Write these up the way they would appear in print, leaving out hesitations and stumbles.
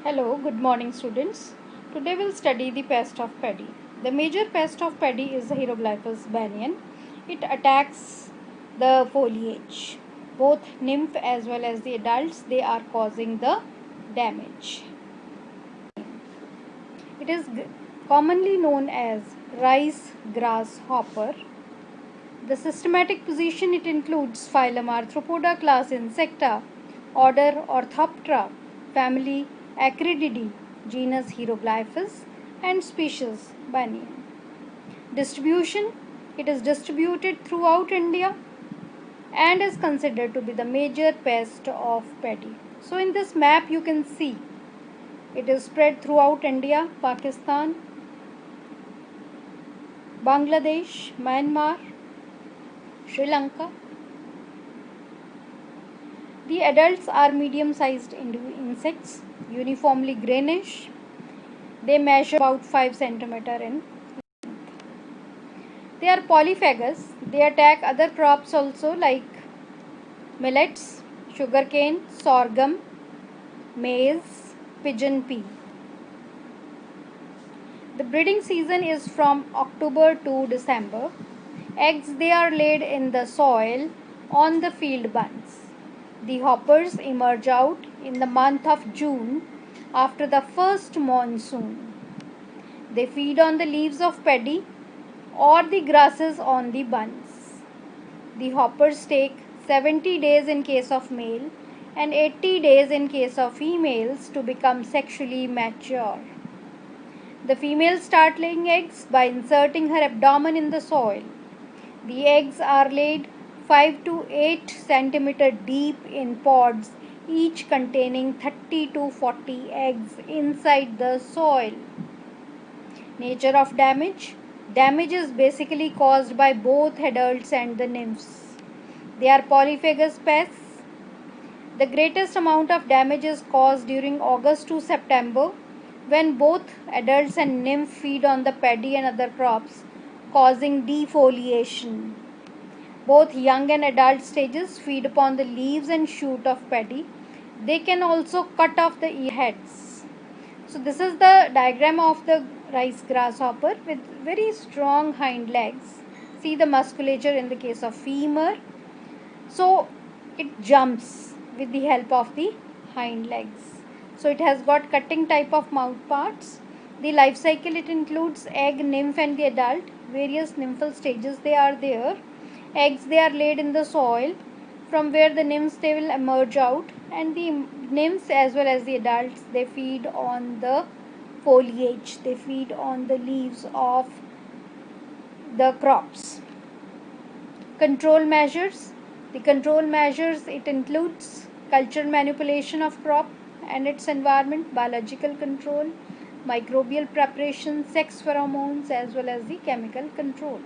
Hello, good morning students. Today we'll study the pest of paddy. The major pest of paddy is the Hieroglyphus banyan. It attacks the foliage. Both nymph as well as the adults, they are causing the damage. It is commonly known as rice grasshopper. The systematic position, it includes phylum Arthropoda, class Insecta, order Orthoptera, family Acrididae, genus Hieroglyphus, and species Banyan. Distribution, it is distributed throughout India and is considered to be the major pest of paddy. So in this map you can see it is spread throughout India, Pakistan, Bangladesh, Myanmar, Sri Lanka. The adults are medium-sized insects, uniformly greenish. They measure about 5 centimeters in length. They are polyphagous. They attack other crops also like millets, sugarcane, sorghum, maize, pigeon pea. The breeding season is from October to December. Eggs, they are laid in the soil on the field buns. The hoppers emerge out in the month of June after the first monsoon. They feed on the leaves of paddy or the grasses on the buns. The hoppers take 70 days in case of male and 80 days in case of females to become sexually mature. The female starts laying eggs by inserting her abdomen in the soil. The eggs are laid 5 to 8 centimeter deep in pods, each containing 30 to 40 eggs inside the soil. Nature of damage. Damage is basically caused by both adults and the nymphs. They are polyphagous pests. The greatest amount of damage is caused during August to September when both adults and nymph feed on the paddy and other crops, causing defoliation. Both young and adult stages feed upon the leaves and shoot of paddy. They can also cut off the ear heads. So this is the diagram of the rice grasshopper with very strong hind legs. See the musculature in the case of femur. So it jumps with the help of the hind legs. So it has got cutting type of mouth parts. The life cycle, it includes egg, nymph and the adult. Various nymphal stages they are there. Eggs, they are laid in the soil from where the nymphs, they will emerge out, and the nymphs as well as the adults, they feed on the foliage. They feed on the leaves of the crops. Control measures. The control measures, it includes cultural manipulation of crop and its environment, biological control, microbial preparation, sex pheromones as well as the chemical control.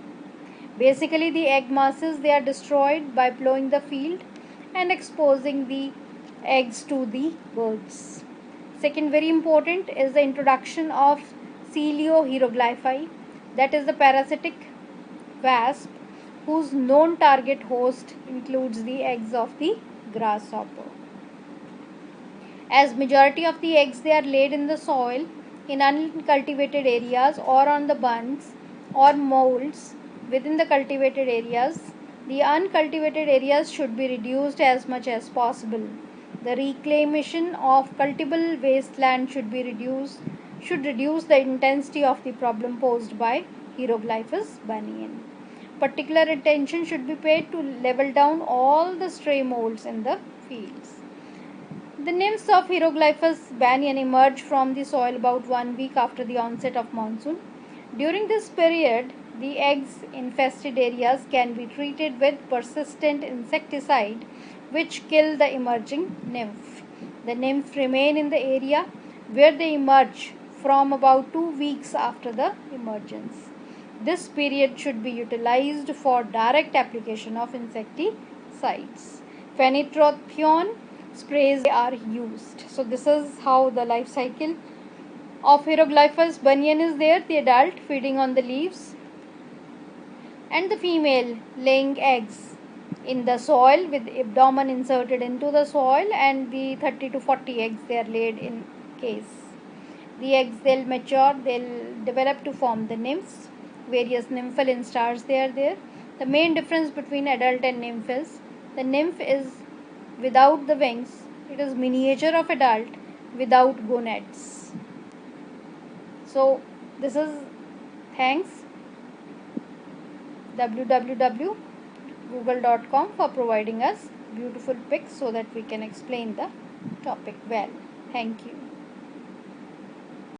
Basically the egg masses, they are destroyed by plowing the field and exposing the eggs to the birds. Second very important is the introduction of Coeliohieroglyphi, that is the parasitic wasp whose known target host includes the eggs of the grasshopper. As majority of the eggs, they are laid in the soil in uncultivated areas or on the buns or molds within the cultivated areas. The uncultivated areas should be reduced as much as possible. The reclamation of cultivable wasteland should reduce the intensity of the problem posed by Hieroglyphus banyan. Particular attention should be paid to level down all the stray molds in the fields. The nymphs of Hieroglyphus banyan emerge from the soil about 1 week after the onset of monsoon. During this period, the eggs infested areas can be treated with persistent insecticide which kill the emerging nymph. The nymphs remain in the area where they emerge from about 2 weeks after the emergence. This period should be utilized for direct application of insecticides. Phenytophthora sprays are used. So this is how the life cycle of Hieroglyphus banyan is there. The adult feeding on the leaves and the female laying eggs in the soil with abdomen inserted into the soil, and the 30 to 40 eggs, they are laid in case. The eggs, they'll mature, they'll develop to form the nymphs. Various nymphal instars they are there. The main difference between adult and nymph is the nymph is without the wings. It is miniature of adult without gonads. So this is, thanks www.google.com for providing us beautiful pics so that we can explain the topic well. Thank you.